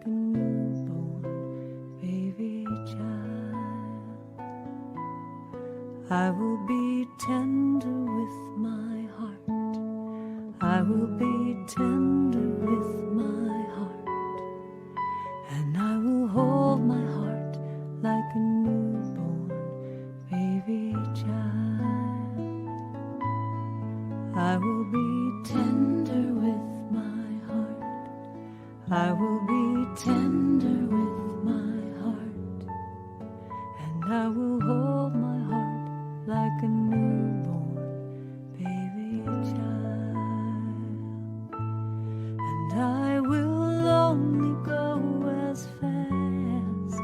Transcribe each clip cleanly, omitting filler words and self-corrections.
like a newborn baby child. I will be tender with my heart. I will be tender with my heart. And I will hold my heart like a newborn baby child. I will be tender with my heart. I will be tender with my heart. And I will hold my heart like a newborn baby child. And I will only go as fast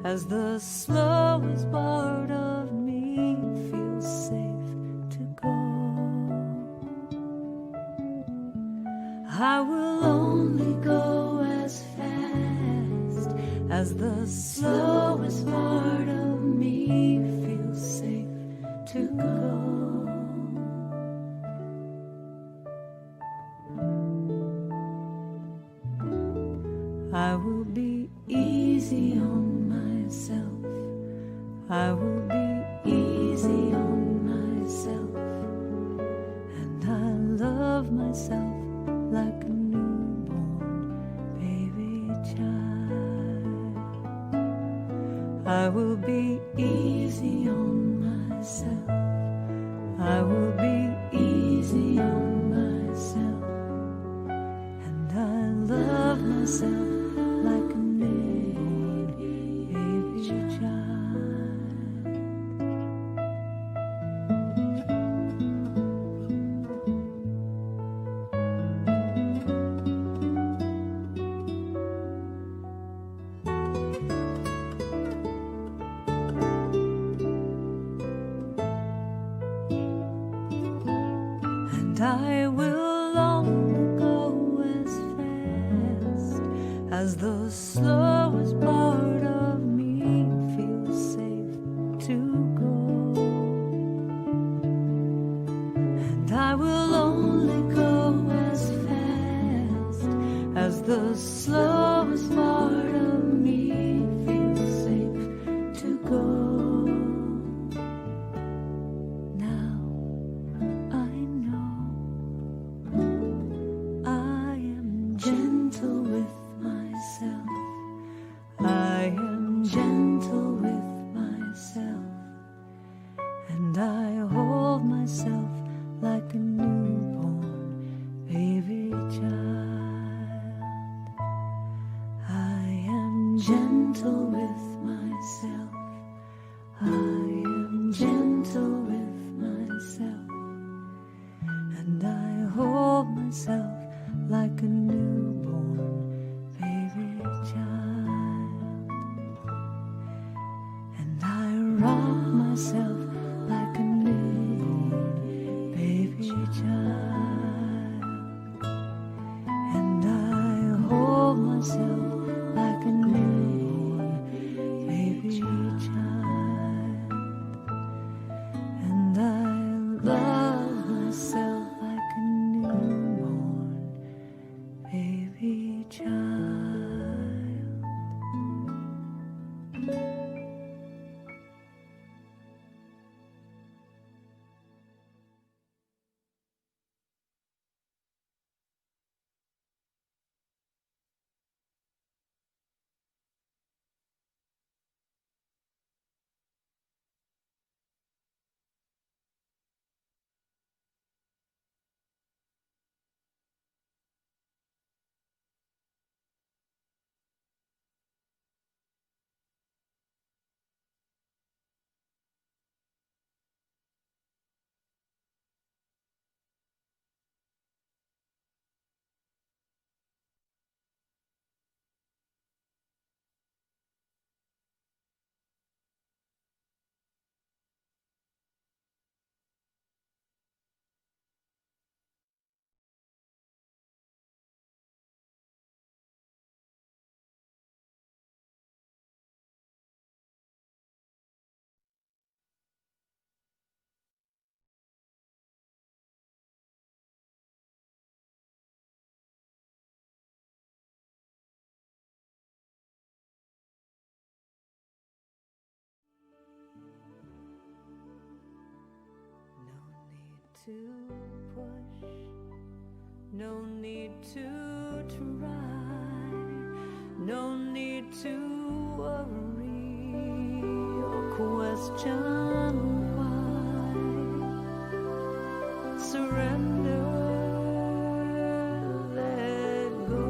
as the slowest part of me feels safe to go. I will only go as fast as the slowest part of me feels safe to go. I will be easy on myself. I will be easy on myself. And I love myself like a newborn baby child. I will be easy on myself. I will be easy on myself. And I love myself like a newborn baby child. And I will only go as fast as the slowest part of me feels safe to go. And I will only go as fast as the slowest part of me feels safe to go. Now I know I am gentle with myself. I am gentle with myself. And I hold myself like a newborn baby child. I am gentle with myself. I am gentle with myself. And I hold myself like a newborn baby child. And I rock myself like a newborn baby child. And I hold myself like a newborn baby child. And I love myself like a newborn baby child. to push, no need to try, no need to worry or question why. Surrender, let go,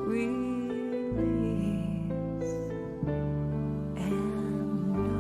release and know.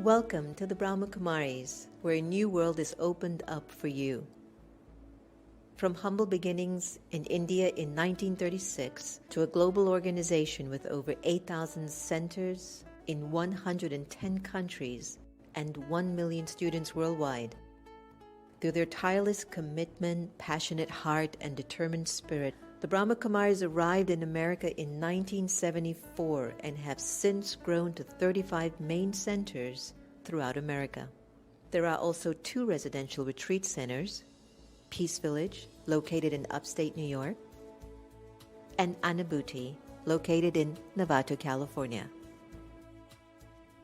Welcome to the Brahma Kumaris, where a new world is opened up for you. From humble beginnings in India in 1936 to a global organization with over 8,000 centers in 110 countries and 1 million students worldwide. Through their tireless commitment, passionate heart, and determined spirit, the Brahma Kumaris arrived in America in 1974 and have since grown to 35 main centers throughout America. There are also 2 residential retreat centers, Peace Village, located in upstate New York, and Anubhuti, located in Novato, California.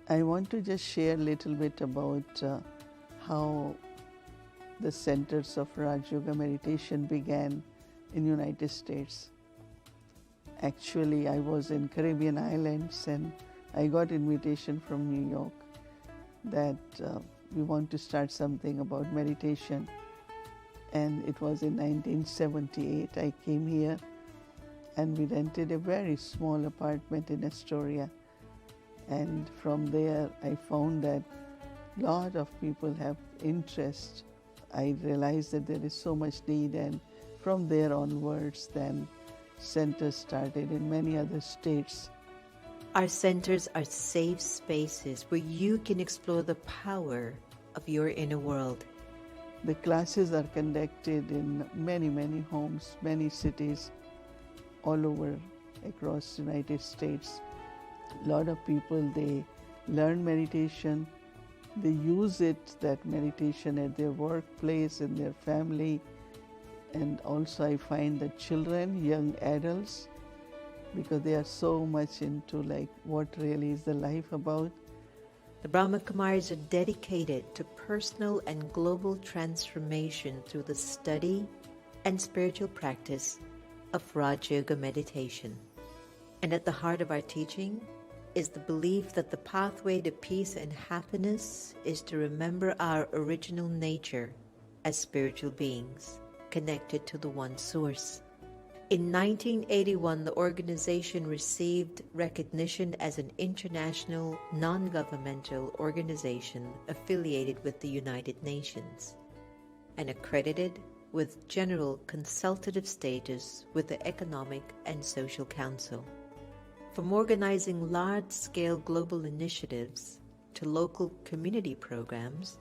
I want to just share a little bit about how the centers of Raj Yoga meditation began in United States. Actually, I was in Caribbean islands and I got invitation from New York that we want to start something about meditation. And it was in 1978 I came here and we rented a very small apartment in Astoria. And from there I found that a lot of people have interest. I realized that there is so much need, and from there onwards then centers started in many other states. Our centers are safe spaces where you can explore the power of your inner world. The classes are conducted in many, many homes, many cities all over across the United States. A lot of people, they learn meditation, they use it, that meditation, at their workplace, in their family, and also I find that children, young adults, because they are so much into like what really is the life about. The Brahma Kumaris are dedicated to personal and global transformation through the study and spiritual practice of Raj Yoga meditation. And at the heart of our teaching is the belief that the pathway to peace and happiness is to remember our original nature as spiritual beings, connected to the one source. In 1981, the organization received recognition as an international non-governmental organization affiliated with the United Nations and accredited with general consultative status with the Economic and Social Council. From organizing large-scale global initiatives to local community programs,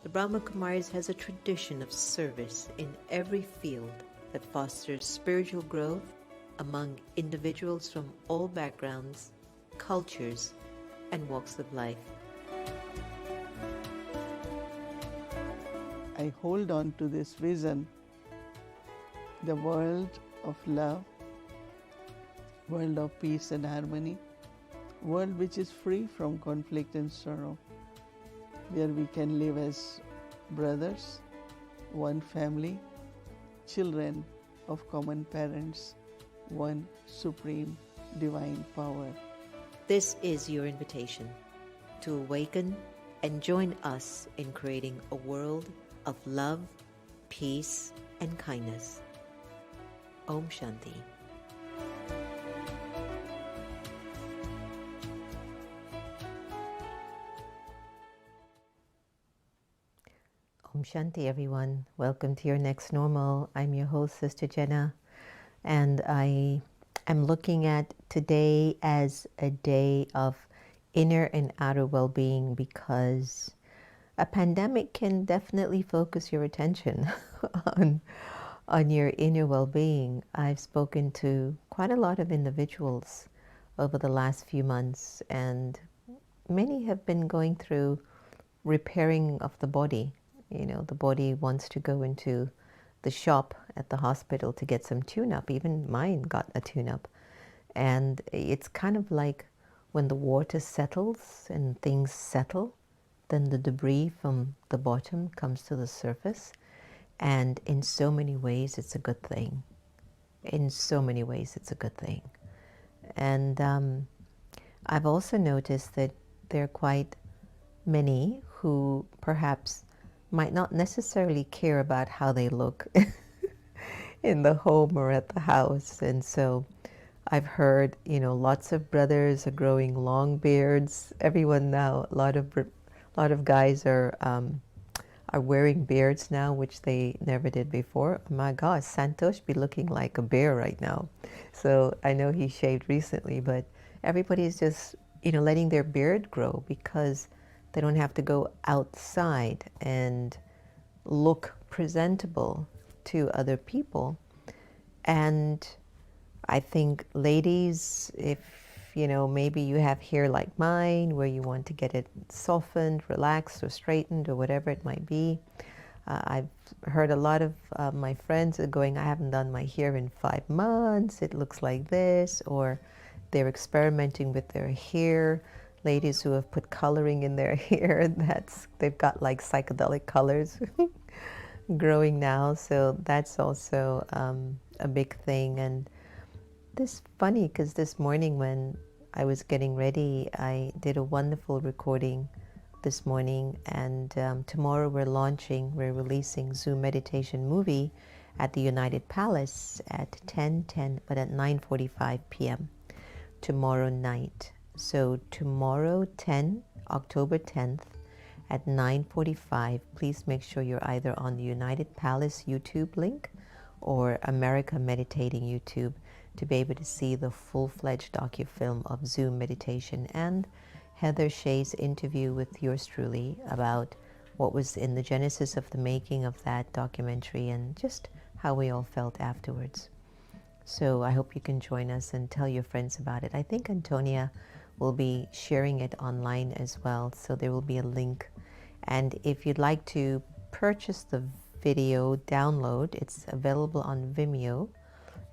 the Brahma Kumaris has a tradition of service in every field that fosters spiritual growth among individuals from all backgrounds, cultures, and walks of life. I hold on to this vision, the world of love, world of peace and harmony, world which is free from conflict and sorrow, where we can live as brothers, one family, children of common parents, one supreme divine power. This is your invitation to awaken and join us in creating a world of love, peace, and kindness. Om Shanti. Om Shanti, everyone. Welcome to your next normal. I'm your host, Sister Jenna, and I am looking at today as a day of inner and outer well-being, because a pandemic can definitely focus your attention on your inner well-being. I've spoken to quite a lot of individuals over the last few months, and many have been going through repairing of the body. You know, the body wants to go into the shop at the hospital to get some tune-up. Even mine got a tune-up. And it's kind of like when the water settles and things settle, then the debris from the bottom comes to the surface. And in so many ways, it's a good thing. In so many ways, it's a good thing. And I've also noticed that there are quite many who perhaps might not necessarily care about how they look in the home or at the house. And so I've heard, lots of brothers are growing long beards. Everyone now, a lot of guys are wearing beards now, which they never did before. Oh my gosh, Santosh be looking like a bear right now. So I know he shaved recently, but everybody's just, letting their beard grow because they don't have to go outside and look presentable to other people. And I think ladies, if maybe you have hair like mine where you want to get it softened, relaxed, or straightened, or whatever it might be. I've heard a lot of my friends are going, I haven't done my hair in 5 months, it looks like this, or they're experimenting with their hair. Ladies who have put coloring in their hair, they've got like psychedelic colors growing now. So that's also a big thing. And this funny, because this morning when I was getting ready, I did a wonderful recording this morning, and tomorrow we're releasing Zoom meditation movie at the United Palace at 10:10, but at 9:45 p.m. tomorrow night. So tomorrow, October 10th at 9:45, please make sure you're either on the United Palace YouTube link or America Meditating YouTube to be able to see the full-fledged docufilm of Zoom meditation and Heather Shea's interview with yours truly about what was in the genesis of the making of that documentary and just how we all felt afterwards. So I hope you can join us and tell your friends about it. I think Antonia will be sharing it online as well, so there will be a link. And if you'd like to purchase the video download, it's available on Vimeo,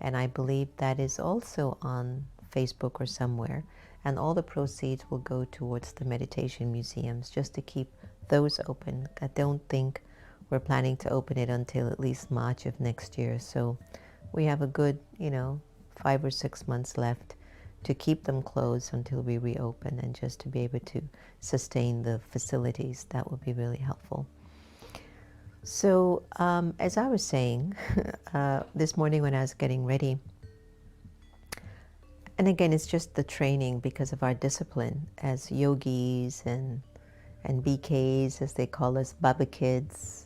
and I believe that is also on Facebook or somewhere. And all the proceeds will go towards the meditation museums, just to keep those open. I don't think we're planning to open it until at least March of next year. So we have a good, 5 or 6 months left to keep them closed until we reopen, and just to be able to sustain the facilities. That would be really helpful. So as I was saying, this morning when I was getting ready, and again, it's just the training because of our discipline as yogis and BKs, as they call us, Baba kids.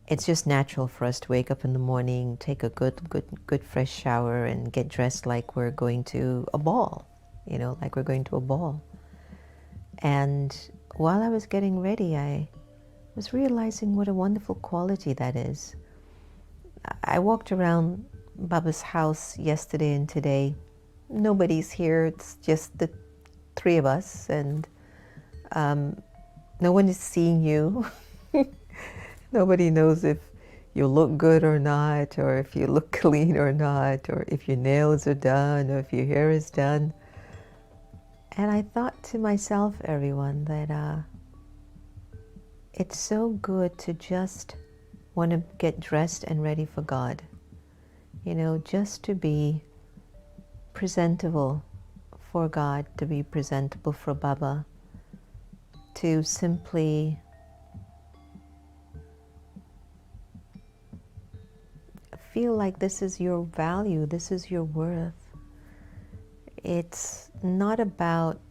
It's just natural for us to wake up in the morning, take a good fresh shower, and get dressed like we're going to a ball. like we're going to a ball. And while I was getting ready, I was realizing what a wonderful quality that is. I walked around Baba's house yesterday and today. Nobody's here, it's just the three of us, and no one is seeing you. Nobody knows if you look good or not, or if you look clean or not, or if your nails are done, or if your hair is done. And I thought to myself, everyone, that it's so good to just want to get dressed and ready for God. Just to be presentable for God, to be presentable for Baba, to simply feel like this is your value, this is your worth. It's not about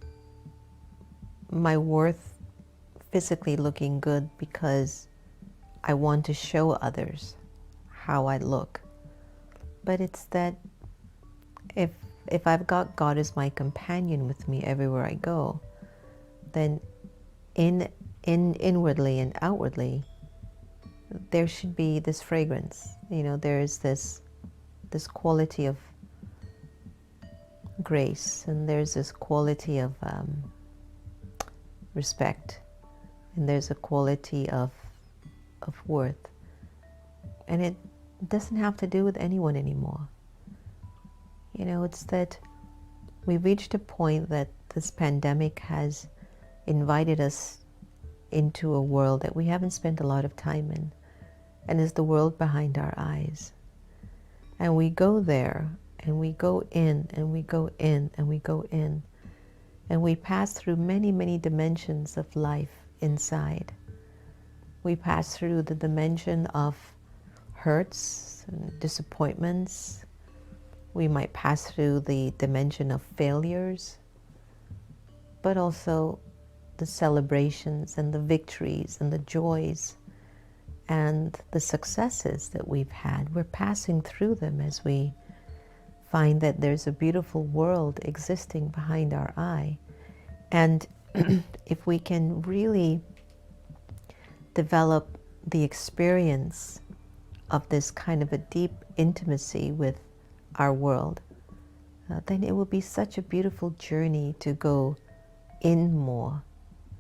my worth physically looking good because I want to show others how I look. But it's that if I've got God as my companion with me everywhere I go, then inwardly and outwardly, there should be this fragrance. There is this quality of grace, and there's this quality of respect, and there's a quality of worth. And it doesn't have to do with anyone anymore. It's that we've reached a point that this pandemic has invited us into a world that we haven't spent a lot of time in, and is the world behind our eyes. And we go there, and we go in, and we go in, and we go in, and we pass through many, many dimensions of life inside. We pass through the dimension of hurts and disappointments. We might pass through the dimension of failures, but also the celebrations and the victories and the joys and the successes that we've had. We're passing through them as we find that there's a beautiful world existing behind our eye. And if we can really develop the experience of this kind of a deep intimacy with our world, then it will be such a beautiful journey to go in more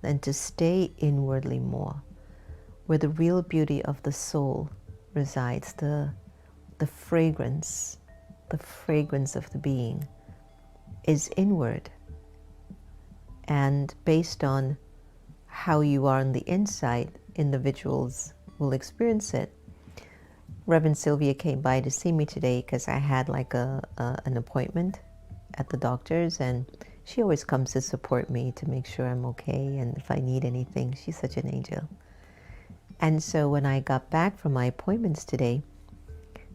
and to stay inwardly more, where the real beauty of the soul resides, the fragrance of the being is inward. And based on how you are on the inside, individuals will experience it. Reverend Sylvia came by to see me today because I had like an appointment at the doctor's, and she always comes to support me to make sure I'm okay, and if I need anything. She's such an angel. And so when I got back from my appointments today,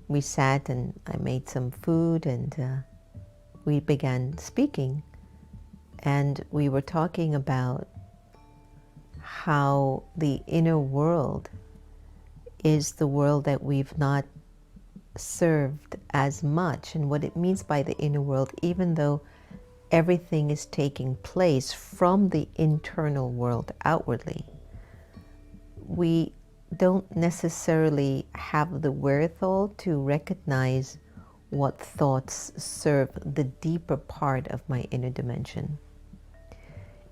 we sat and I made some food, and we began speaking, and we were talking about how the inner world is the world that we've not served as much, and what it means by the inner world, even though everything is taking place from the internal world outwardly, we don't necessarily have the wherewithal to recognize what thoughts serve the deeper part of my inner dimension.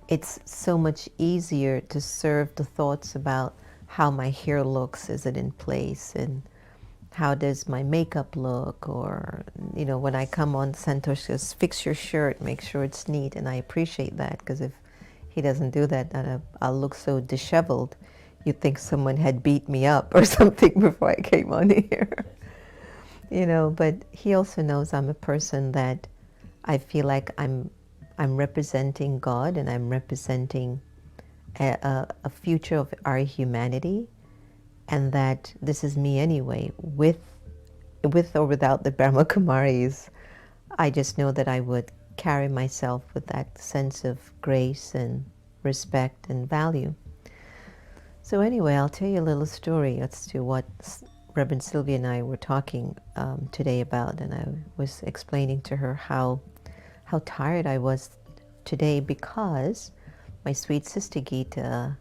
It's so much easier to serve the thoughts about how my hair looks, is it in place, and how does my makeup look, or when I come on, Santosh says, fix your shirt, make sure it's neat, and I appreciate that, because if he doesn't do that, then I'll look so disheveled. You'd think someone had beat me up or something before I came on here. But he also knows I'm a person that I feel like I'm representing God, and I'm representing a future of our humanity, and that this is me anyway, with or without the Brahma Kumaris. I just know that I would carry myself with that sense of grace and respect and value. So anyway, I'll tell you a little story as to what Reverend Sylvia and I were talking today about, and I was explaining to her how tired I was today because my sweet sister Geeta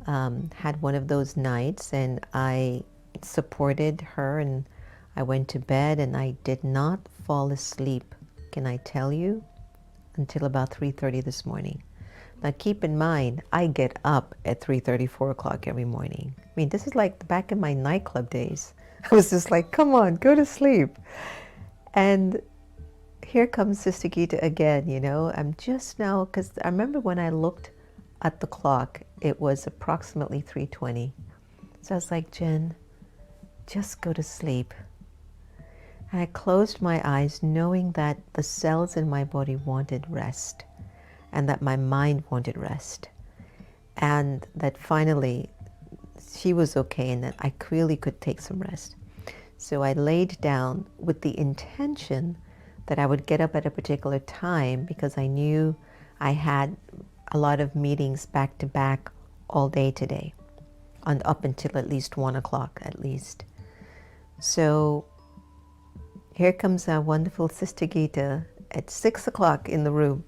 had one of those nights, and I supported her, and I went to bed, and I did not fall asleep, can I tell you, until about 3:30 this morning. Now keep in mind, I get up at 3:30, 4 o'clock every morning. I mean, this is like back in my nightclub days. I was just like, come on, go to sleep. And here comes Sister Geeta again, you know. I'm just now, because I remember when I looked at the clock, it was approximately 3:20. So I was like, Jen, just go to sleep. And I closed my eyes knowing that the cells in my body wanted rest and that my mind wanted rest. And that finally she was okay and that I really could take some rest. So I laid down with the intention that I would get up at a particular time because I knew I had a lot of meetings back to back all day today, and up until at least 1 o'clock at least. So here comes our wonderful Sister Geeta at 6 o'clock in the room.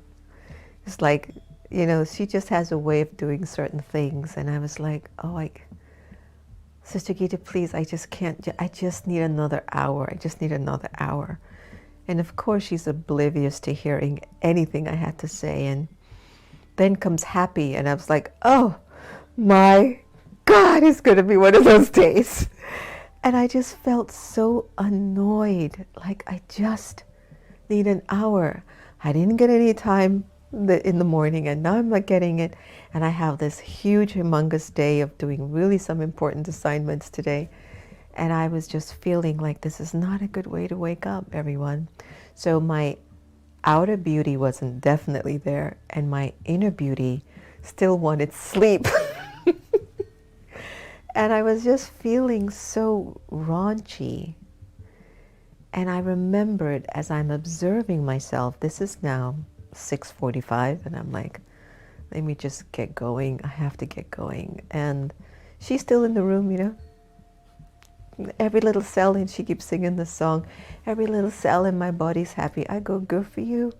It's like, you know, she just has a way of doing certain things. And I was like, oh, Sister Geeta, please, I just can't, I just need another hour. I just need another hour. And of course, she's oblivious to hearing anything I had to say. And then comes Happy, and I was like, oh my God, it's going to be one of those days. And I just felt so annoyed, like I just need an hour. I didn't get any time in the morning, and now I'm not getting it. And I have this huge, humongous day of doing really some important assignments today. And I was just feeling like this is not a good way to wake up, everyone. So my outer beauty wasn't definitely there, and my inner beauty still wanted sleep. And I was just feeling so raunchy. And I remembered as I'm observing myself, this is now 6:45, and I'm like, let me just get going. I have to get going. And she's still in the room, you know. Every little cell, and she keeps singing the song, every little cell in my body's happy. I go, good for you.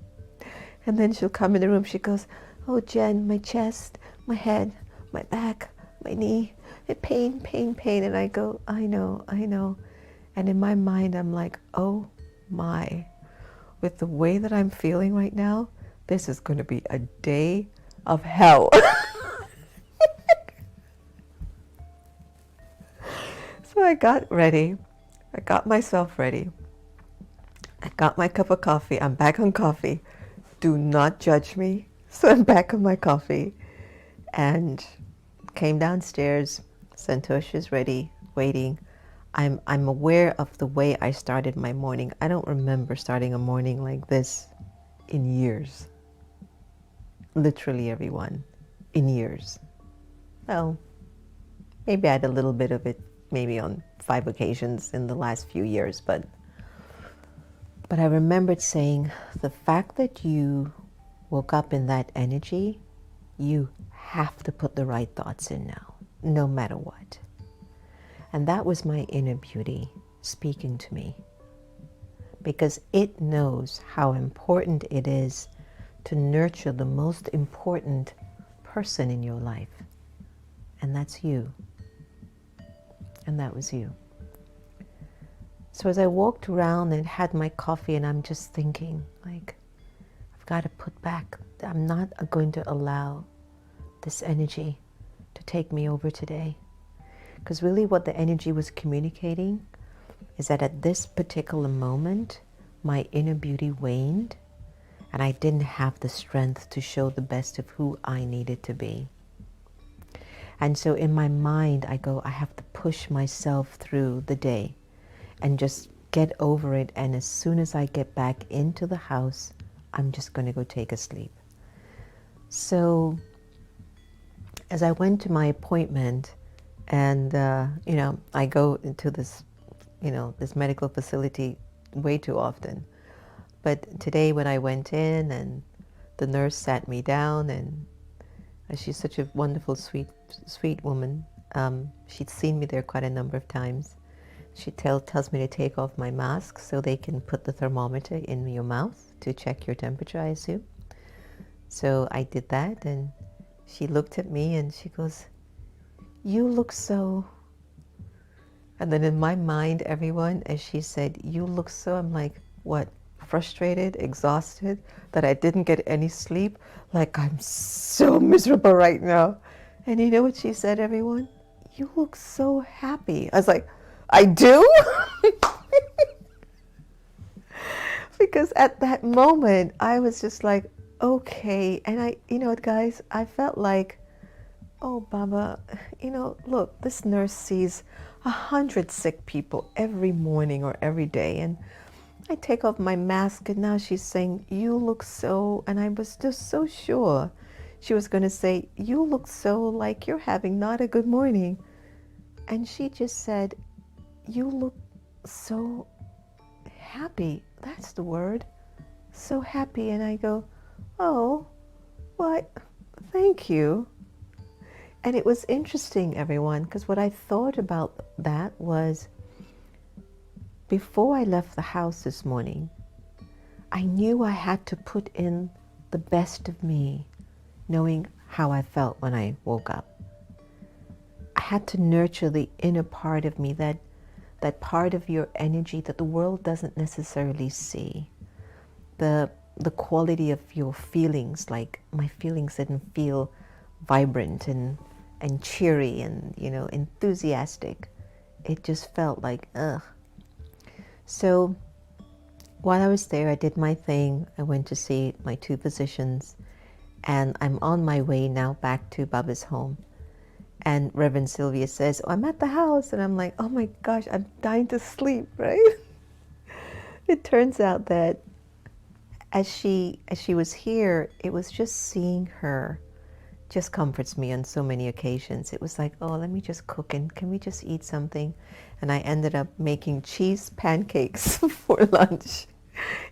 And then she'll come in the room. She goes, oh, Jen, my chest, my head, my back, my knee, pain, pain, pain. And I go, I know. And in my mind, I'm like, oh my, with the way that I'm feeling right now, this is going to be a day of hell. So I got ready. I got myself ready. I got my cup of coffee. I'm back on coffee. Do not judge me. So I'm back on my coffee and came downstairs. Santosha's ready, waiting. I'm aware of the way I started my morning. I don't remember starting a morning like this in years. Literally, everyone, in years. Well, maybe I had a little bit of it, maybe on 5 occasions in the last few years, but I remembered saying, the fact that you woke up in that energy, you have to put the right thoughts in now, no matter what. And that was my inner beauty speaking to me, because it knows how important it is to nurture the most important person in your life, and that's you. And that was you. So as I walked around and had my coffee, and I'm just thinking, like, I've got to put back, I'm not going to allow this energy to take me over today. Because really what the energy was communicating is that at this particular moment, my inner beauty waned, and I didn't have the strength to show the best of who I needed to be. And so in my mind, I go, I have to push myself through the day and just get over it. And as soon as I get back into the house, I'm just going to go take a sleep. So as I went to my appointment, and, I go into this, this medical facility way too often. But today when I went in, and the nurse sat me down, and she's such a wonderful, sweet woman. She'd seen me there quite a number of times. She tells me to take off my mask so they can put the thermometer in your mouth to check your temperature, I assume. So I did that, and she looked at me and she goes, "You look so..." And then in my mind, everyone, as she said, "You look so," I'm like, what? Frustrated, exhausted, that I didn't get any sleep? Like, I'm so miserable right now. And you know what she said, everyone? "You look so happy." I was like, I do? Because at that moment, I was just like, okay. And you know what, guys, I felt like, oh, Baba, look, this nurse sees 100 sick people every morning or every day. And I take off my mask, and now she's saying, "You look so," and I was just so sure she was going to say, "You look so like you're having not a good morning." And she just said, "You look so happy." That's the word. So happy. And I go, "Oh, what? Thank you." And it was interesting, everyone, because what I thought about that was, before I left the house this morning, I knew I had to put in the best of me, knowing how I felt when I woke up. I had to nurture the inner part of me, that part of your energy that the world doesn't necessarily see. The quality of your feelings, like my feelings didn't feel vibrant and cheery and, enthusiastic. It just felt like, ugh. So while I was there, I did my thing. I went to see my 2 physicians, and I'm on my way now back to Baba's home. And Reverend Sylvia says, "Oh, I'm at the house." And I'm like, oh my gosh, I'm dying to sleep, right? It turns out that as she was here, it was just seeing her just comforts me on so many occasions. It was like, oh, let me just cook, and can we just eat something? And I ended up making cheese pancakes for lunch.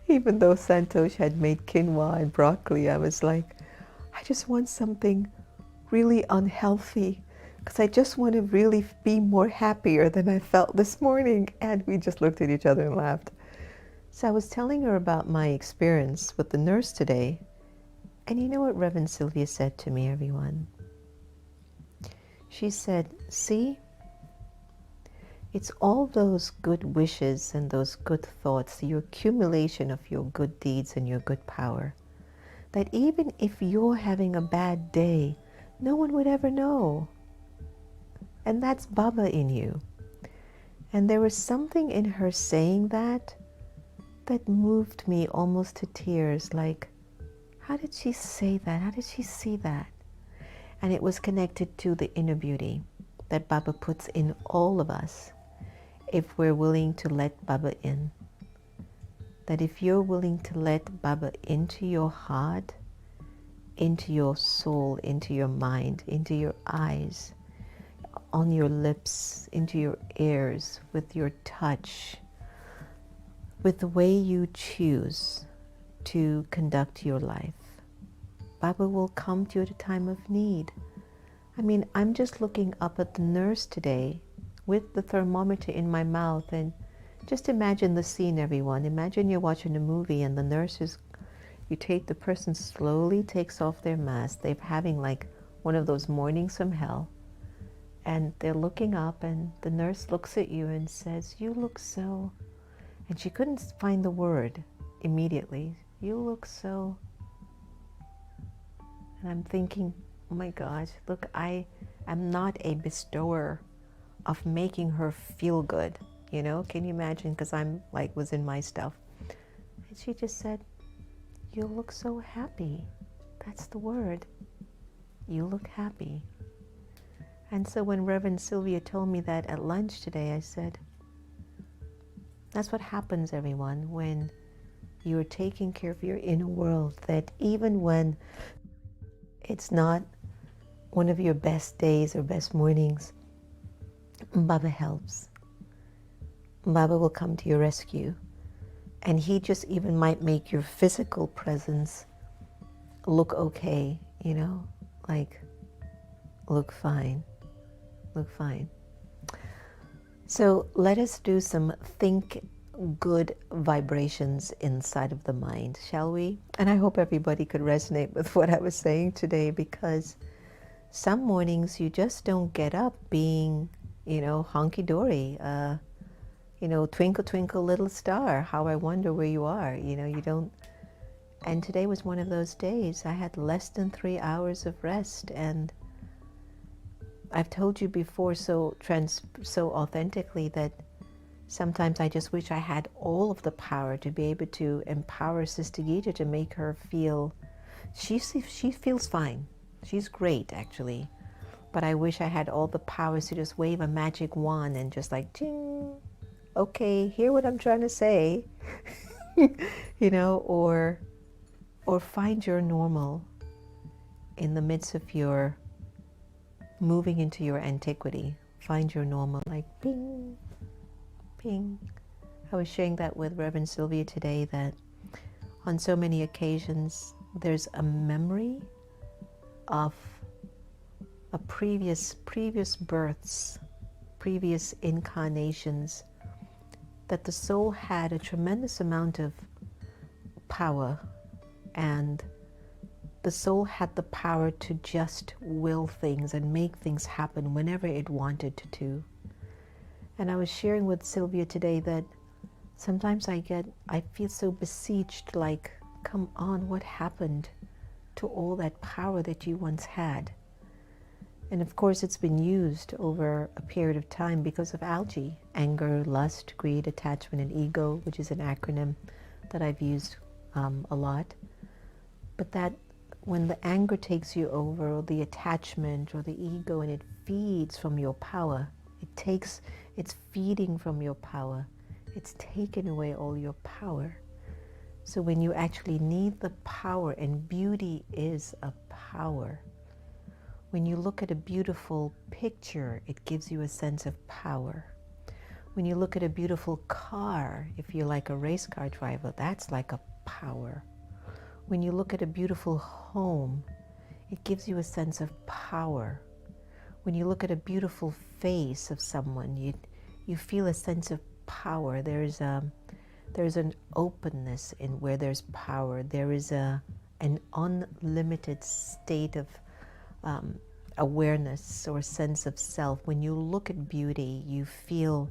Even though Santosh had made quinoa and broccoli, I was like, I just want something really unhealthy, because I just want to really be more happier than I felt this morning. And we just looked at each other and laughed. So I was telling her about my experience with the nurse today. And you know what Reverend Sylvia said to me, everyone? She said, "See, it's all those good wishes and those good thoughts, your accumulation of your good deeds and your good power, that even if you're having a bad day, no one would ever know. And that's Baba in you." And there was something in her saying that moved me almost to tears. Like, how did she say that? How did she see that? And it was connected to the inner beauty that Baba puts in all of us if we're willing to let Baba in. That if you're willing to let Baba into your heart, into your soul, into your mind, into your eyes, on your lips, into your ears, with your touch, with the way you choose to conduct your life, Baba will come to you at a time of need. I mean, I'm just looking up at the nurse today with the thermometer in my mouth, and just imagine the scene, everyone. Imagine you're watching a movie and the nurses, you take the person slowly takes off their mask. They're having like one of those mornings from hell. And they're looking up, and the nurse looks at you and says, "You look so..." And she couldn't find the word immediately. "You look so..." And I'm thinking, oh my gosh, look, I am not a bestower of making her feel good. Can you imagine? Because I'm like, was in my stuff. And she just said, "You look so happy." That's the word. You look happy. And so when Reverend Sylvia told me that at lunch today, I said, that's what happens, everyone, when you're taking care of your inner world, that even when it's not one of your best days or best mornings, Baba helps. Baba will come to your rescue. And he just even might make your physical presence look okay, like look fine. Look fine. So let us do some think good vibrations inside of the mind, shall we? And I hope everybody could resonate with what I was saying today, because some mornings you just don't get up being, honky-dory, twinkle, twinkle, little star, how I wonder where you are. You don't. And today was one of those days. I had less than 3 hours of rest, and I've told you before so authentically that sometimes I just wish I had all of the power to be able to empower Sister Gita, to make her feel, she feels fine. She's great, actually. But I wish I had all the powers to just wave a magic wand and just like, ting, okay, hear what I'm trying to say, or find your normal in the midst of your moving into your antiquity. Find your normal, like ping, ping. I was sharing that with Reverend Sylvia today, that on so many occasions there's a memory of a previous births, previous incarnations, that the soul had a tremendous amount of power, and the soul had the power to just will things and make things happen whenever it wanted to. And I was sharing with Sylvia today that sometimes I feel so besieged, like, come on, what happened to all that power that you once had? And of course it's been used over a period of time because of algae, anger, lust, greed, attachment, and ego, which is an acronym that I've used a lot. But that when the anger takes you over, or the attachment or the ego, and it feeds from your power, it's feeding from your power, it's taken away all your power. So when you actually need the power, and beauty is a power, when you look at a beautiful picture, it gives you a sense of power. When you look at a beautiful car, if you're like a race car driver, that's like a power. When you look at a beautiful home, it gives you a sense of power. When you look at a beautiful face of someone, you feel a sense of power. There's an openness in where there's power. There is an unlimited state of awareness or sense of self. When you look at beauty, you feel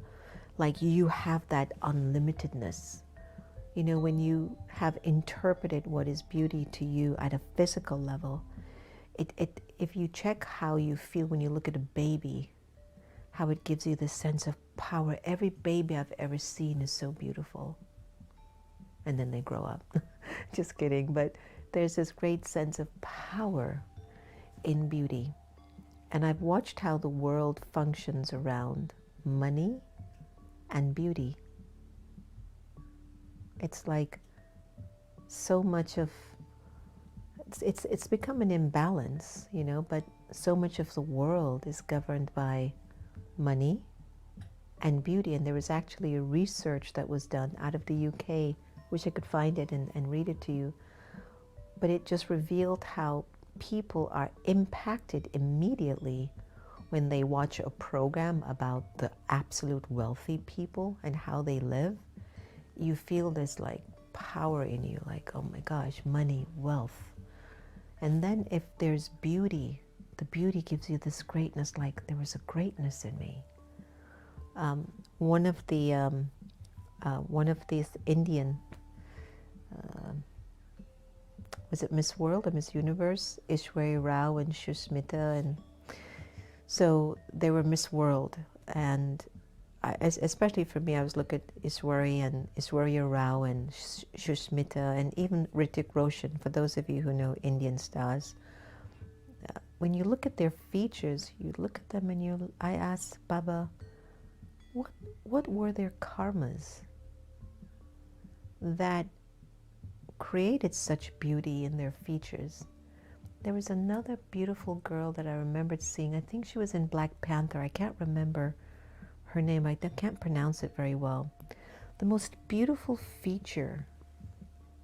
like you have that unlimitedness. When you have interpreted what is beauty to you at a physical level, if you check how you feel when you look at a baby, how it gives you this sense of power. Every baby I've ever seen is so beautiful. And then they grow up. Just kidding. But there's this great sense of power in beauty. And I've watched how the world functions around money and beauty. It's like so much of, it's become an imbalance, but so much of the world is governed by money and beauty. And there was actually a research that was done out of the UK, wish I could find it and read it to you, but it just revealed how people are impacted immediately when they watch a program about the absolute wealthy people and how they live. You feel this like power in you, like, oh my gosh, money, wealth. And then if there's beauty, the beauty gives you this greatness, like there was a greatness in me. One of these Indian, was it Miss World or Miss Universe? Ishwarya Rao and Shushmita, and so they were Miss World, and especially for me, I was looking at Ishwarya Rao and Shushmita, and even Hrithik Roshan, for those of you who know Indian stars. When you look at their features, you look at them and I asked Baba, what were their karmas that created such beauty in their features? There was another beautiful girl that I remembered seeing. I think she was in Black Panther. I can't remember her name. I can't pronounce it very well. The most beautiful feature.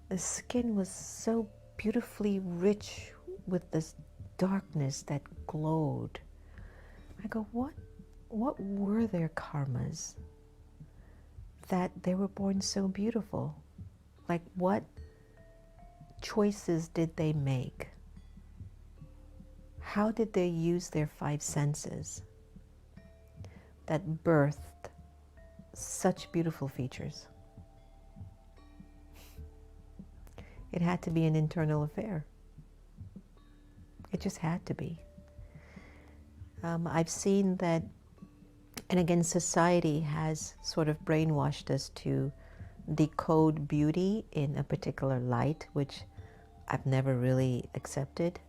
The skin was so beautifully rich with this darkness that glowed. I go, what were their karmas that they were born so beautiful. Like, what choices did they make? How did they use their five senses that birthed such beautiful features? It had to be an internal affair. It just had to be. I've seen that, and again, society has sort of brainwashed us to decode beauty in a particular light, which I've never really accepted.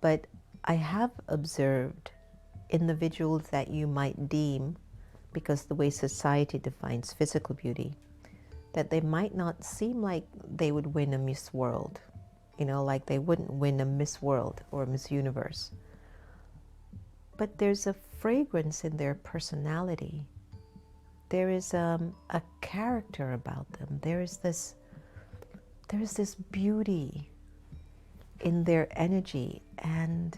But I have observed individuals that you might deem, because the way society defines physical beauty, that they might not seem like they would win a Miss World, like they wouldn't win a Miss World or Miss Universe. But there's a fragrance in their personality. There is a character about them. There is this beauty in their energy, and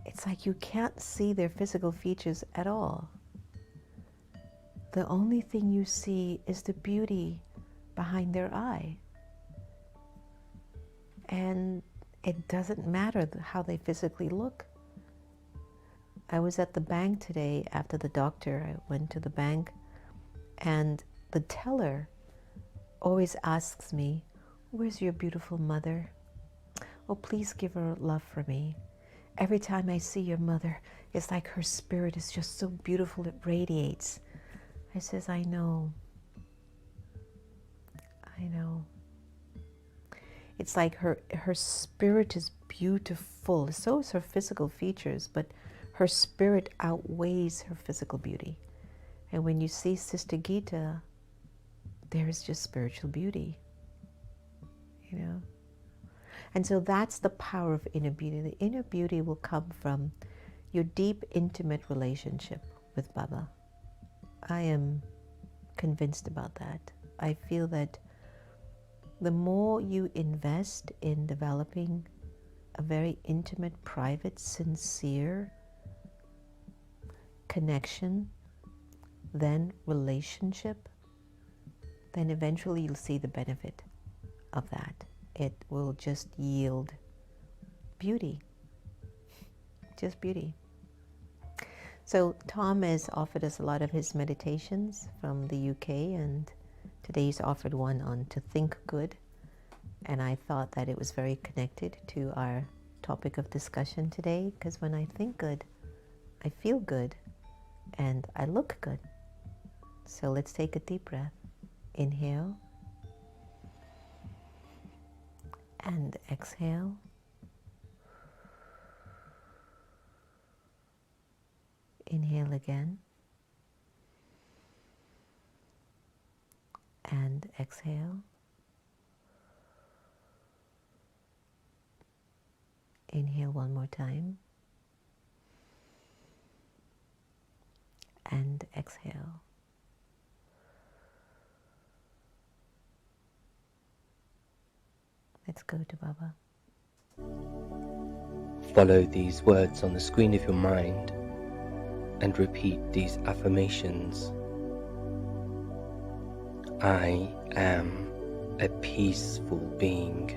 it's like you can't see their physical features at all. The only thing you see is the beauty behind their eye. And it doesn't matter how they physically look. I was at the bank today after the doctor. I went to the bank, and the teller always asks me, "Where's your beautiful mother? Oh, please give her love for me. Every time I see your mother, it's like her spirit is just so beautiful, it radiates." I says, I know. It's like her spirit is beautiful. So is her physical features, but her spirit outweighs her physical beauty. And when you see Sister Gita, there is just spiritual beauty, And so that's the power of inner beauty. The inner beauty will come from your deep, intimate relationship with Baba. I am convinced about that. I feel that the more you invest in developing a very intimate, private, sincere connection, then relationship, then eventually you'll see the benefit of that. It will just yield beauty, just beauty. So Tom has offered us a lot of his meditations from the UK, and today he's offered one on to think good. And I thought that it was very connected to our topic of discussion today, because when I think good, I feel good and I look good. So let's take a deep breath. Inhale and exhale. Inhale again and exhale. Inhale one more time and exhale. Let's go to Baba. Follow these words on the screen of your mind and repeat these affirmations. I am a peaceful being.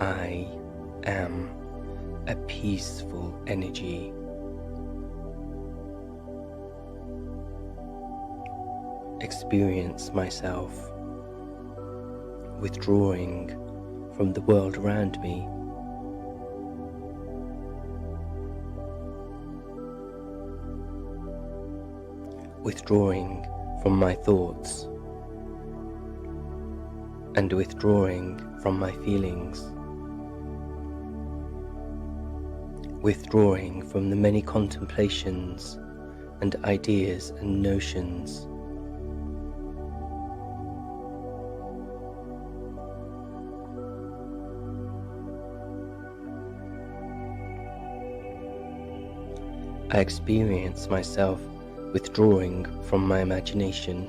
I am a peaceful energy. Experience myself withdrawing from the world around me. Withdrawing from my thoughts and withdrawing from my feelings. Withdrawing from the many contemplations and ideas and notions. I experience myself withdrawing from my imagination.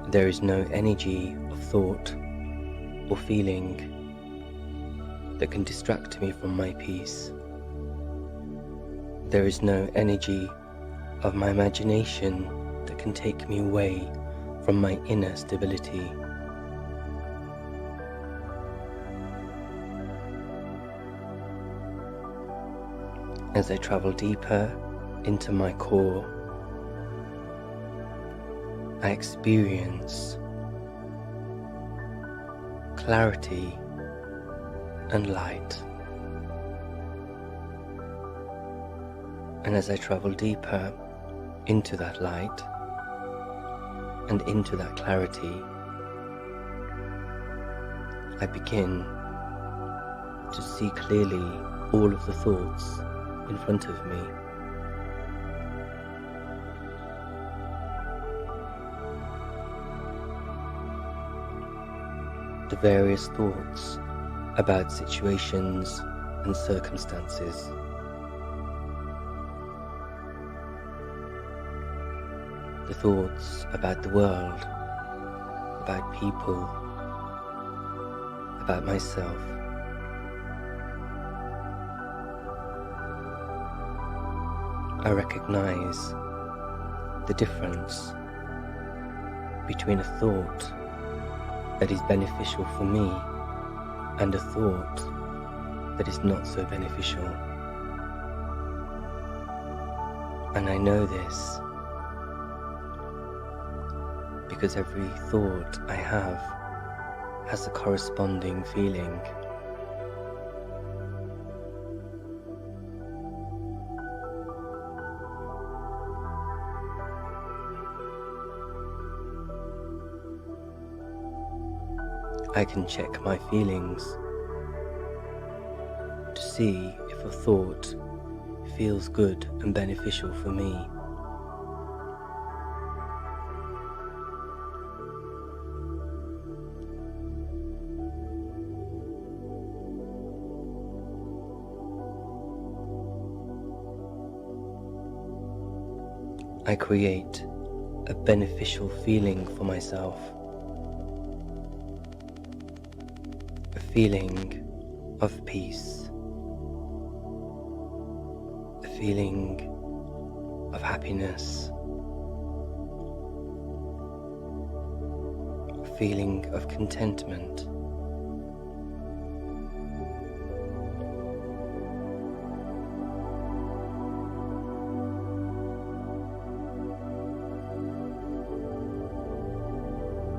There is no energy of thought or feeling that can distract me from my peace. There is no energy of my imagination that can take me away from my inner stability. As I travel deeper into my core, I experience clarity and light. And as I travel deeper into that light and into that clarity, I begin to see clearly all of the thoughts in front of me. The various thoughts about situations and circumstances. The thoughts about the world, about people, about myself. I recognize the difference between a thought that is beneficial for me and a thought that is not so beneficial. And I know this because every thought I have has a corresponding feeling. I can check my feelings to see if a thought feels good and beneficial for me. I create a beneficial feeling for myself. A feeling of peace, a feeling of happiness, a feeling of contentment.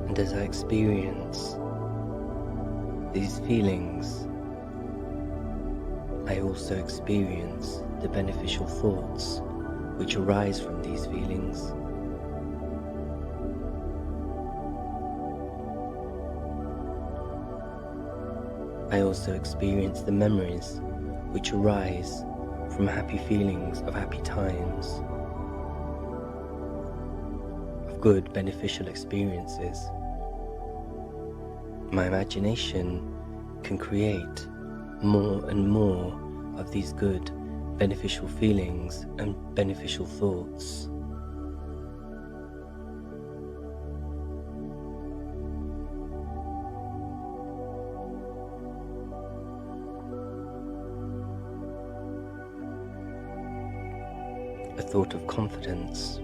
And as I experience these feelings, I also experience the beneficial thoughts which arise from these feelings. I also experience the memories which arise from happy feelings of happy times, of good beneficial experiences. My imagination can create more and more of these good, beneficial feelings and beneficial thoughts. A thought of confidence,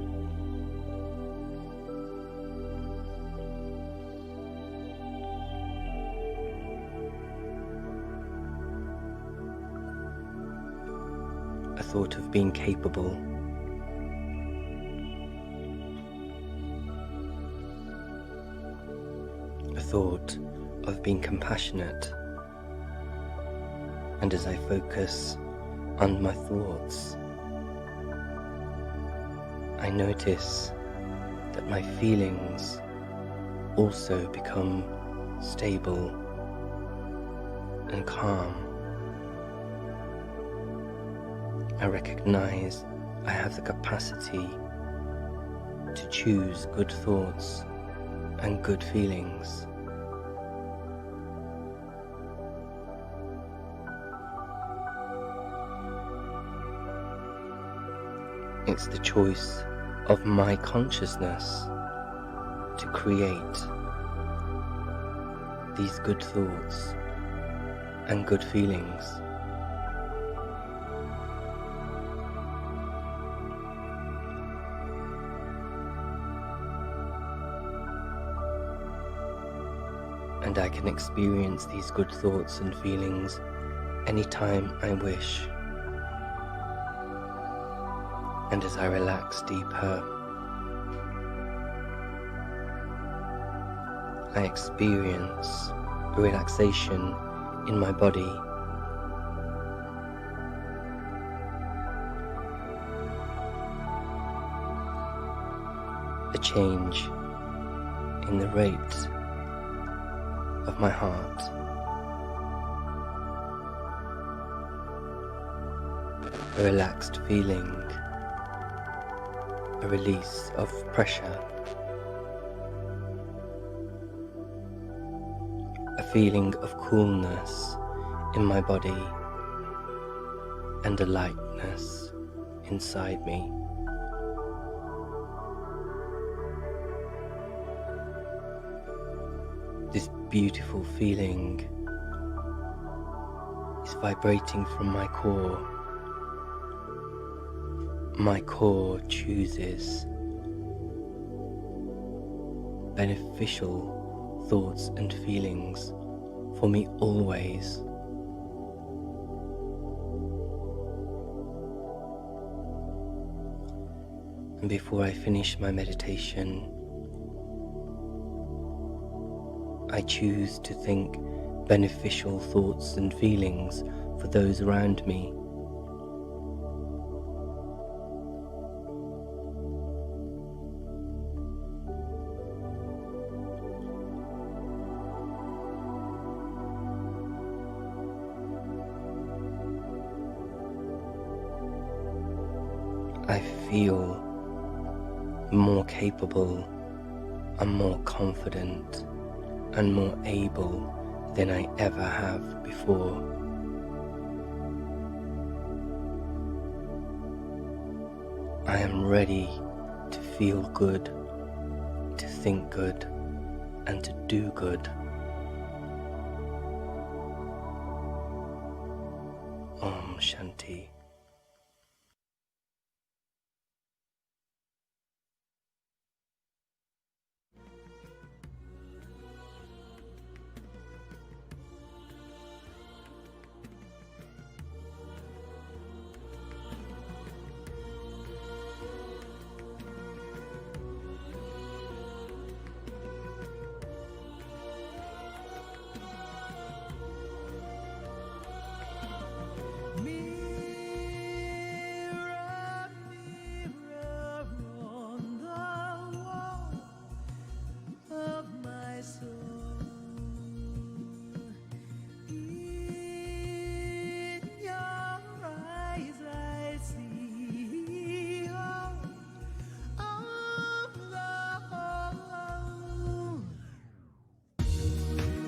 a thought of being capable, a thought of being compassionate. And as I focus on my thoughts, I notice that my feelings also become stable and calm. I recognize I have the capacity to choose good thoughts and good feelings. It's the choice of my consciousness to create these good thoughts and good feelings. And I can experience these good thoughts and feelings anytime I wish. And as I relax deeper, I experience a relaxation in my body. A change in the rate of my heart. A relaxed feeling, a release of pressure, a feeling of coolness in my body, and a lightness inside me. This beautiful feeling is vibrating from my core. My core chooses beneficial thoughts and feelings for me always. And before I finish my meditation, I choose to think beneficial thoughts and feelings for those around me. I feel more capable and more confident and more able than I ever have before. I am ready to feel good, to think good, and to do good. Om Shanti.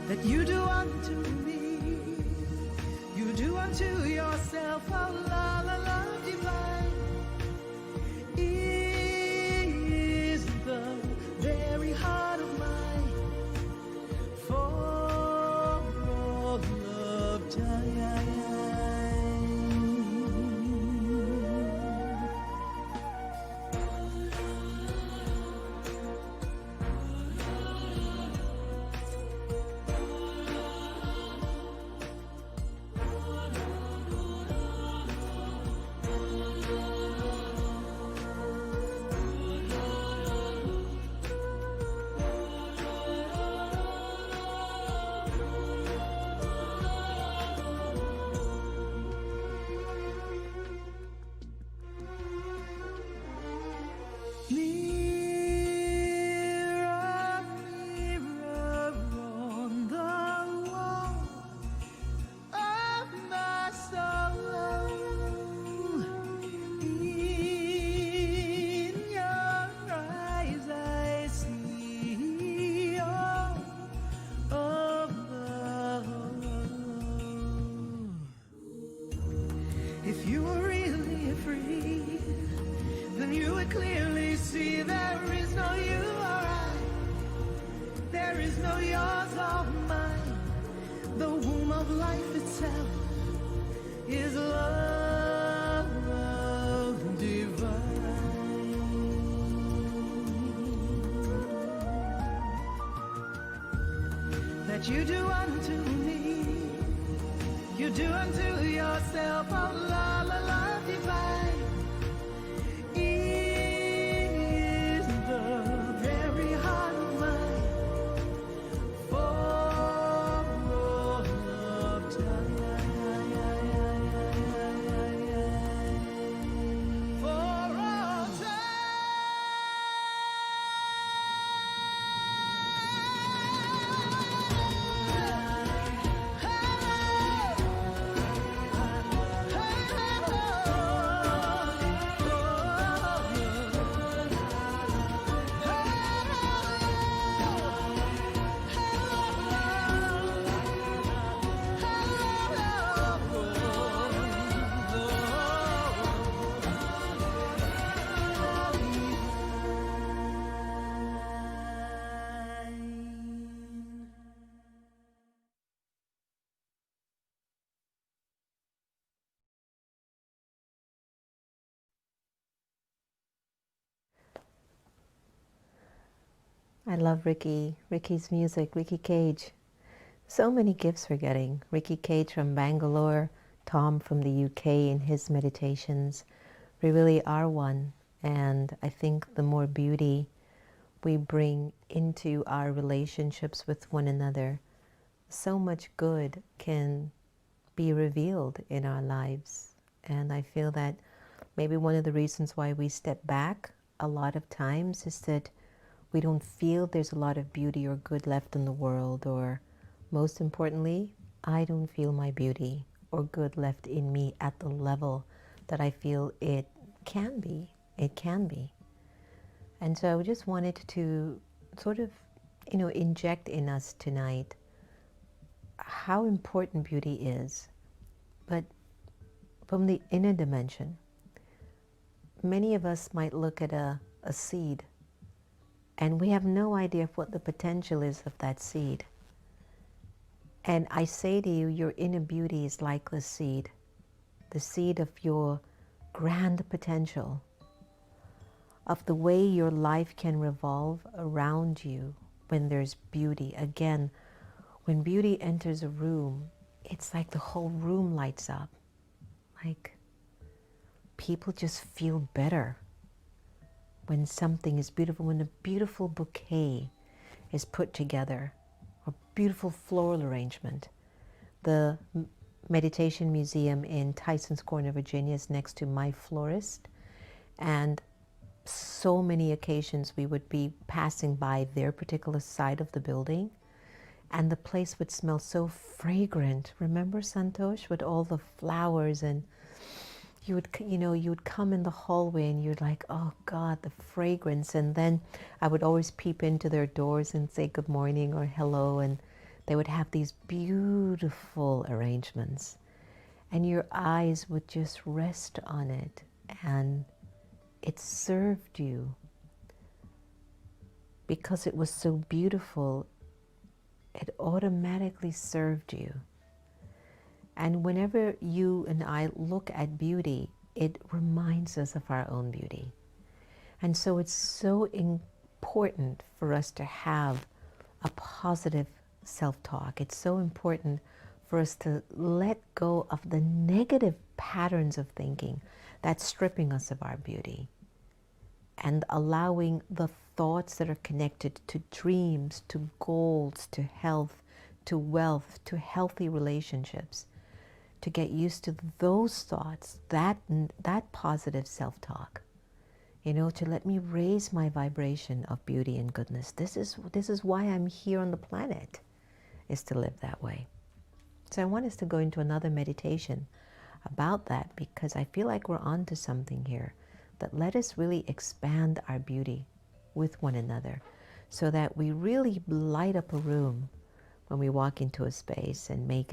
That you do unto me, you do unto yourself, oh la la love divine is the very heart of mine for all love time. If you were really free, then you would clearly see there is no you or I, there is no yours or mine. of life itself is love divine. That you do unto me, you do unto yourself, oh la la la divine is the very heart of mine for all of time. For all time. I love Ricky's music, Ricky Cage. So many gifts we're getting. Ricky Cage from Bangalore, Tom from the UK in his meditations. We really are one. And I think the more beauty we bring into our relationships with one another, so much good can be revealed in our lives. And I feel that maybe one of the reasons why we step back a lot of times is that we don't feel there's a lot of beauty or good left in the world, or most importantly, I don't feel my beauty or good left in me at the level that I feel it can be. It can be. And so I just wanted to sort of, inject in us tonight how important beauty is, but from the inner dimension. Many of us might look at a seed, and we have no idea of what the potential is of that seed. And I say to you, your inner beauty is like the seed of your grand potential, of the way your life can revolve around you when there's beauty. Again, when beauty enters a room, it's like the whole room lights up. Like people just feel better when something is beautiful, when a beautiful bouquet is put together, a beautiful floral arrangement. The Meditation Museum in Tyson's Corner, Virginia is next to my florist, and so many occasions we would be passing by their particular side of the building, and the place would smell so fragrant. Remember, Santosh, with all the flowers, and you would come in the hallway and you're like, oh God, the fragrance. And then I would always peep into their doors and say good morning or hello, and they would have these beautiful arrangements, and your eyes would just rest on it, and it served you because it was so beautiful. It automatically served you. And whenever you and I look at beauty, it reminds us of our own beauty. And so it's so important for us to have a positive self-talk. It's so important for us to let go of the negative patterns of thinking that's stripping us of our beauty, and allowing the thoughts that are connected to dreams, to goals, to health, to wealth, to healthy relationships, to get used to those thoughts, that positive self-talk, to let me raise my vibration of beauty and goodness. This is why I'm here on the planet, is to live that way. So I want us to go into another meditation about that, because I feel like we're onto something here, that let us really expand our beauty with one another, so that we really light up a room when we walk into a space and make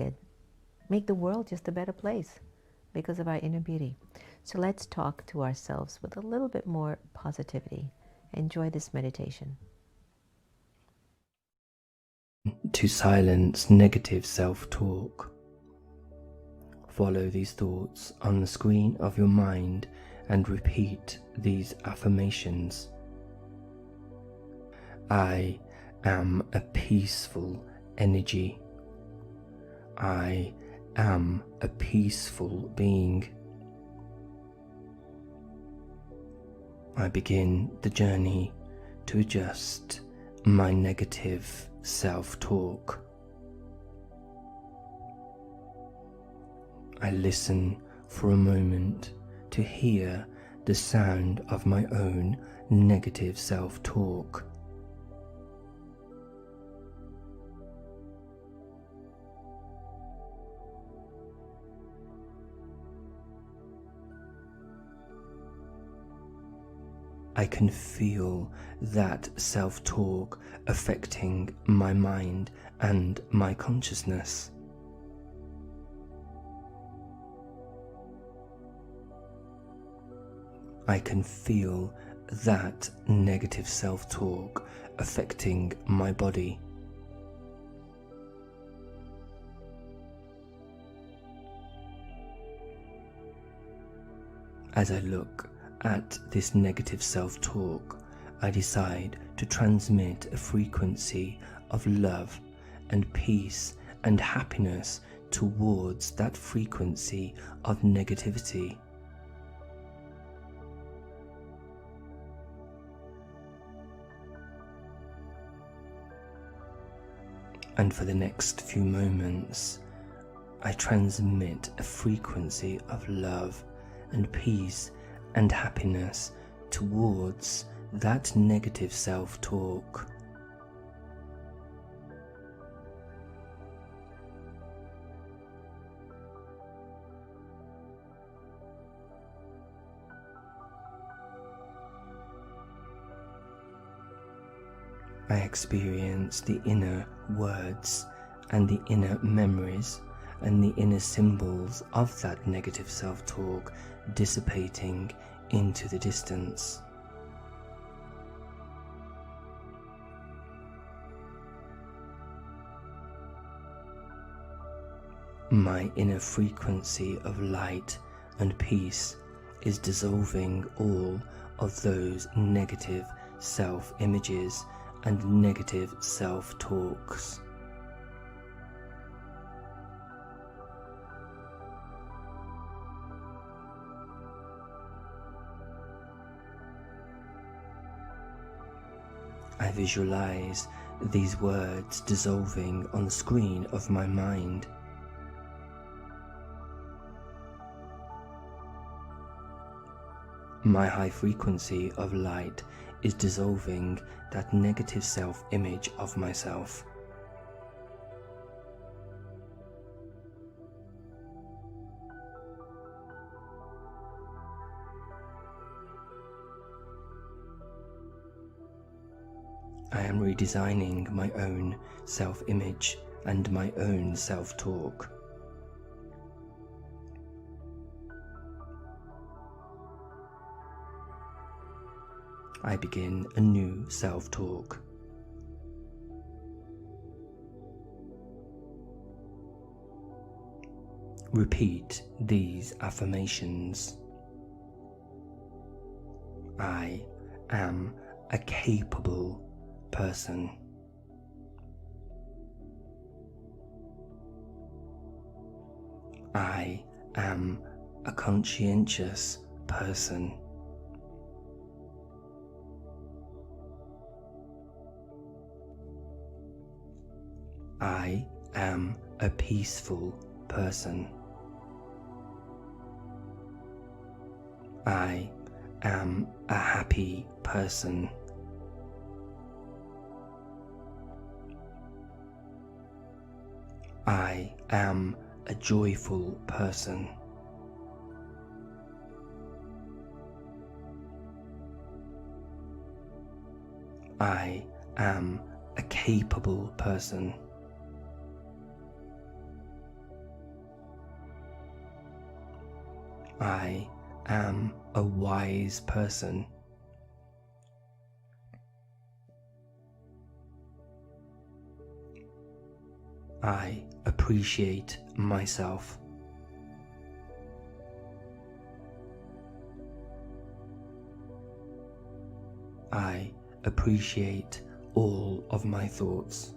the world just a better place because of our inner beauty. So let's talk to ourselves with a little bit more positivity. Enjoy this meditation. To silence negative self-talk Follow these thoughts on the screen of your mind and repeat these affirmations. I am a peaceful energy. I am a peaceful being. I begin the journey to adjust my negative self-talk. I listen for a moment to hear the sound of my own negative self-talk. I can feel that self-talk affecting my mind and my consciousness. I can feel that negative self-talk affecting my body. As I look at this negative self-talk, I decide to transmit a frequency of love and peace and happiness towards that frequency of negativity. And for the next few moments, I transmit a frequency of love and peace and happiness towards that negative self-talk. I experience the inner words and the inner memories and the inner symbols of that negative self-talk dissipating into the distance. My inner frequency of light and peace is dissolving all of those negative self-images and negative self-talks. I visualize these words dissolving on the screen of my mind. My high frequency of light is dissolving that negative self-image of myself. I am redesigning my own self-image and my own self-talk. I begin a new self-talk. Repeat these affirmations. I am a capable person. I am a conscientious person. I am a peaceful person. I am a happy person. I am a joyful person. I am a capable person. I am a wise person. I appreciate myself. I appreciate all of my thoughts.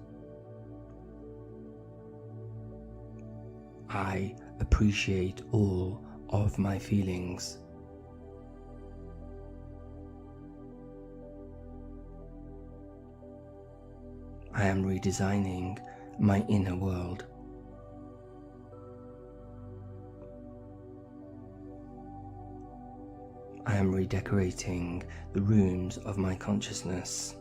I appreciate all of my feelings. I am redesigning my inner world. I am redecorating the rooms of my consciousness.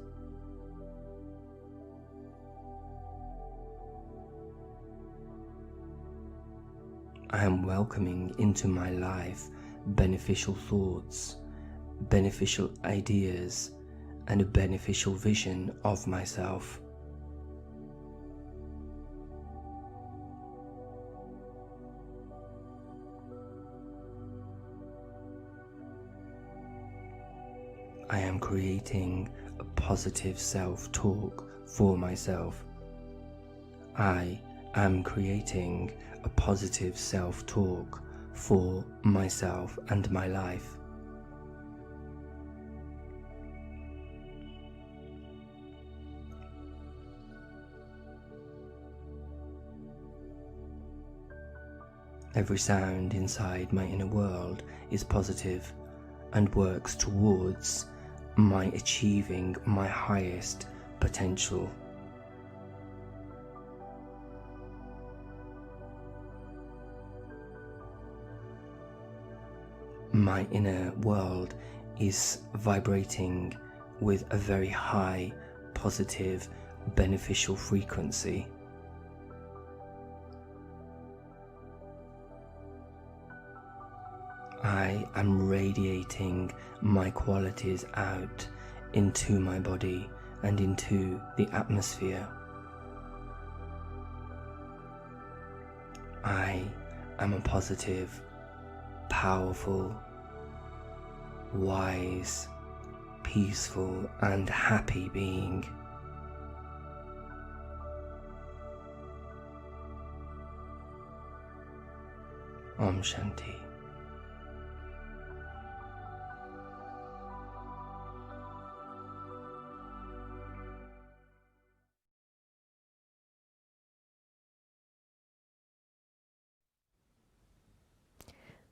I am welcoming into my life beneficial thoughts, beneficial ideas, and a beneficial vision of myself. I am creating a positive self-talk for myself. I am creating a positive self-talk for myself and my life. Every sound inside my inner world is positive and works towards my achieving my highest potential. My inner world is vibrating with a very high, positive, beneficial frequency. I am radiating my qualities out into my body and into the atmosphere. I am a positive, powerful, wise, peaceful, and happy being. Om Shanti.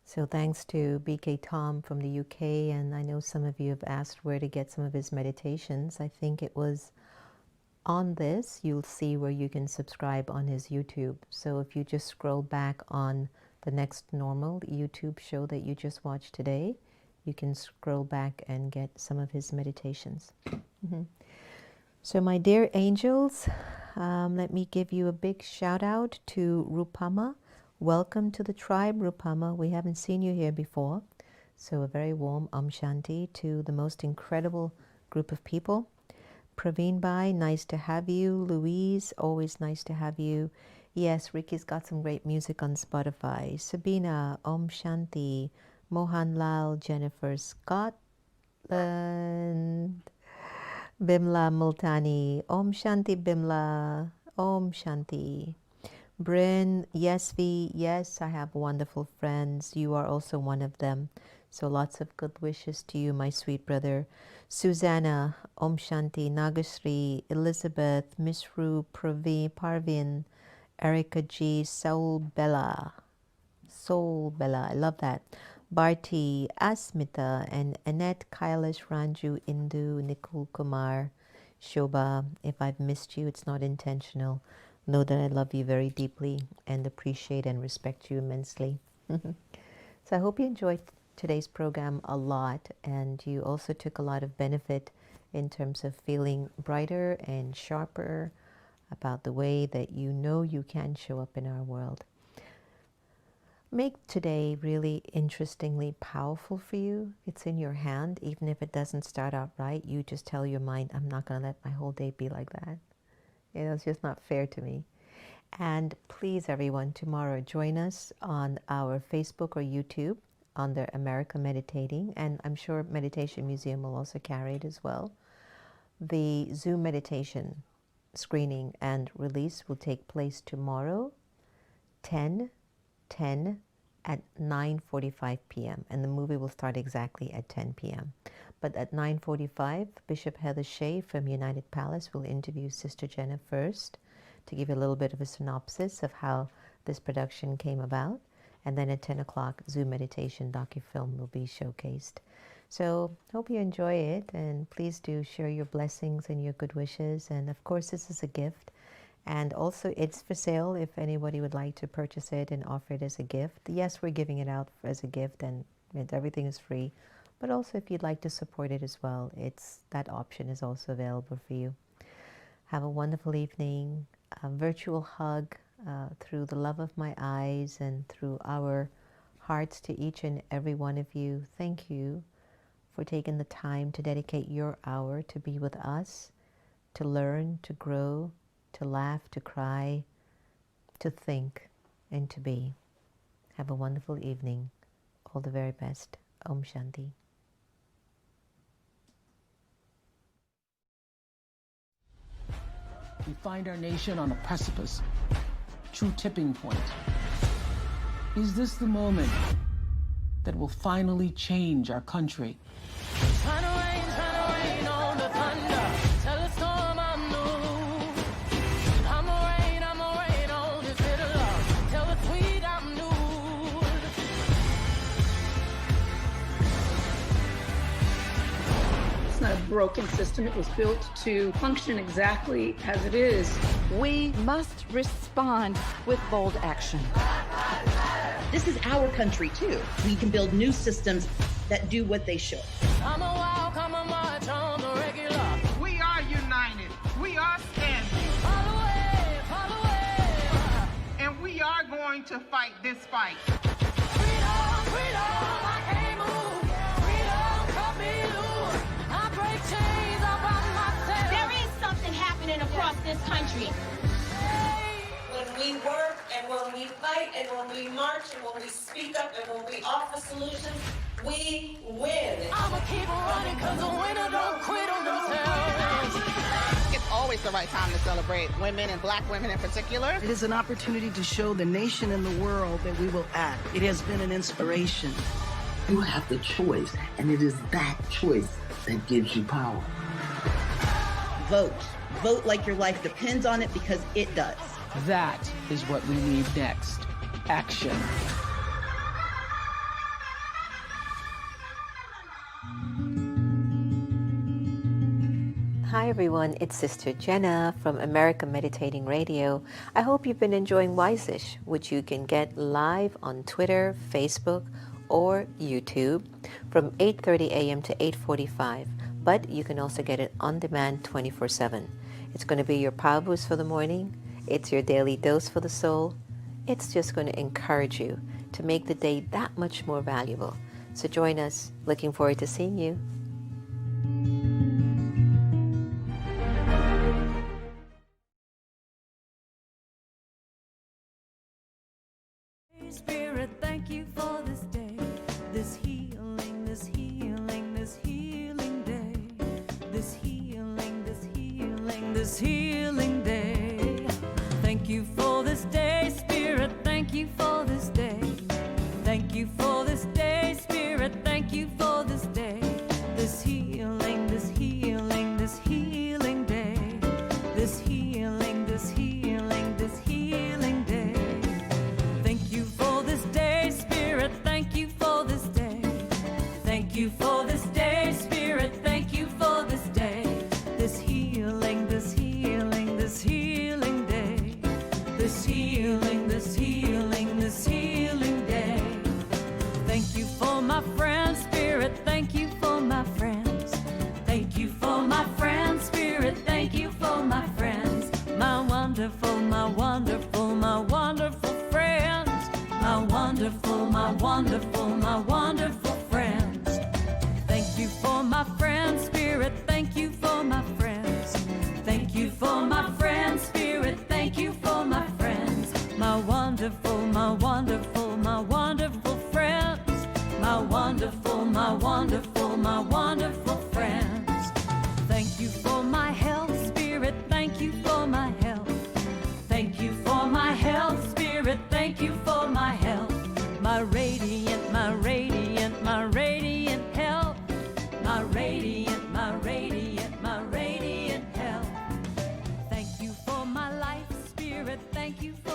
So thanks to BK Tom from the UK, and I know some of you have asked where to get some of his meditations. I think it was on this, you'll see where you can subscribe on his YouTube. So if you just scroll back on the next normal YouTube show that you just watched today, you can scroll back and get some of his meditations. So my dear angels, let me give you a big shout out to Rupama. Welcome to the tribe, Rupama. We haven't seen you here before. So a very warm Om Shanti to the most incredible group of people. Praveen Bhai, nice to have you. Louise, always nice to have you. Yes, Ricky's got some great music on Spotify. Sabina, Om Shanti. Mohan Lal, Jennifer, Scotland. Bimla Multani, Om Shanti Bimla, Om Shanti. Bryn, yes, V, yes, I have wonderful friends. You are also one of them. So lots of good wishes to you, my sweet brother. Susanna, Om Shanti, Nagasri, Elizabeth, Misru, Parvin, Erica G, Soul Bella, I love that. Bharti, Asmita, and Annette, Kailash, Ranju, Indu, Nikul Kumar, Shobha. If I've missed you, it's not intentional. Know that I love you very deeply and appreciate and respect you immensely. So I hope you enjoyed today's program a lot, and you also took a lot of benefit in terms of feeling brighter and sharper about the way that you know you can show up in our world. Make today really interestingly powerful for you. It's in your hand. Even if it doesn't start out right, you just tell your mind, I'm not going to let my whole day be like that. It's just not fair to me. And please, everyone, tomorrow join us on our Facebook or YouTube under America Meditating, and I'm sure Meditation Museum will also carry it as well. The Zoom meditation screening and release will take place tomorrow, 10 at 9:45 p.m. and the movie will start exactly at 10 p.m. But at 9:45, Bishop Heather Shea from United Palace will interview Sister Jenna first to give you a little bit of a synopsis of how this production came about. And then at 10 o'clock, Zoom Meditation docufilm will be showcased. So hope you enjoy it, and please do share your blessings and your good wishes. And of course, this is a gift. And also, it's for sale if anybody would like to purchase it and offer it as a gift. Yes, we're giving it out as a gift, and everything is free. But also, if you'd like to support it as well, that option is also available for you. Have a wonderful evening. A virtual hug through the love of my eyes and through our hearts to each and every one of you. Thank you for taking the time to dedicate your hour to be with us, to learn, to grow, to laugh, to cry, to think, and to be. Have a wonderful evening. All the very best. Om Shanti. We find our nation on a precipice, true tipping point. Is this the moment that will finally change our country? Trying to rain on the thunder. Tell the storm I'm new. I'ma rain on this little love. Tell the tweet I'm new. It's not a broken system. It was built to function exactly as it is. We must respond with bold action. This is our country too. We can build new systems that do what they should. I'm a walk, I'm a march on the regular. We are united. We are standing. Follow away. And we are going to fight this fight. Freedom, I can't move. Freedom, cut me loose. I break chains all by myself. There is something happening across this country. When we work and when we fight and when we march and when we speak up and when we offer solutions, we win. I'ma keep running because the winner don't quit on themselves. It's always the right time to celebrate women and black women in particular. It is an opportunity to show the nation and the world that we will act. It has been an inspiration. You have the choice, and it is that choice that gives you power. Vote. Vote like your life depends on it, because it does. That is what we need next. Action. Hi everyone, it's Sister Jenna from America Meditating Radio. I hope you've been enjoying Wise-ish, which you can get live on Twitter, Facebook, or YouTube from 8:30 a.m. to 8:45. But you can also get it on demand 24/7. It's going to be your power boost for the morning. It's your daily dose for the soul. It's just going to encourage you to make the day that much more valuable. So join us. Looking forward to seeing you. Spirit, thank you for this day, this healing, this healing, this healing day, this healing, this healing, this healing day. Thank you for this day, Spirit, thank you for this day. Thank you for this day, Spirit, thank you for this day, this healing, this healing, this healing day, this healing, this healing, this healing day. Thank you for this day, Spirit, thank you for this day. Thank you for this day, Spirit, thank you for this day, this healing, this healing, this healing day, this healing, this healing, this healing day. Thank you for my friends, Spirit, thank you for my friends. Thank you for my friends, Spirit, thank you for my friends. My wonderful, my wonderful, my wonderful friends. My wonderful, my wonderful, my wonderful friends. Thank you for my friends, Spirit, thank you for my friends. Thank you for my friends, Spirit, thank you for my friends. My wonderful, my wonderful, my wonderful friends. My wonderful, my wonderful, my wonderful friends. Thank you for my health, Spirit, thank you for my health. Thank you for my health, Spirit, thank you for my health. My radiant, my radiant, my radiant health. My radiant. Thank you for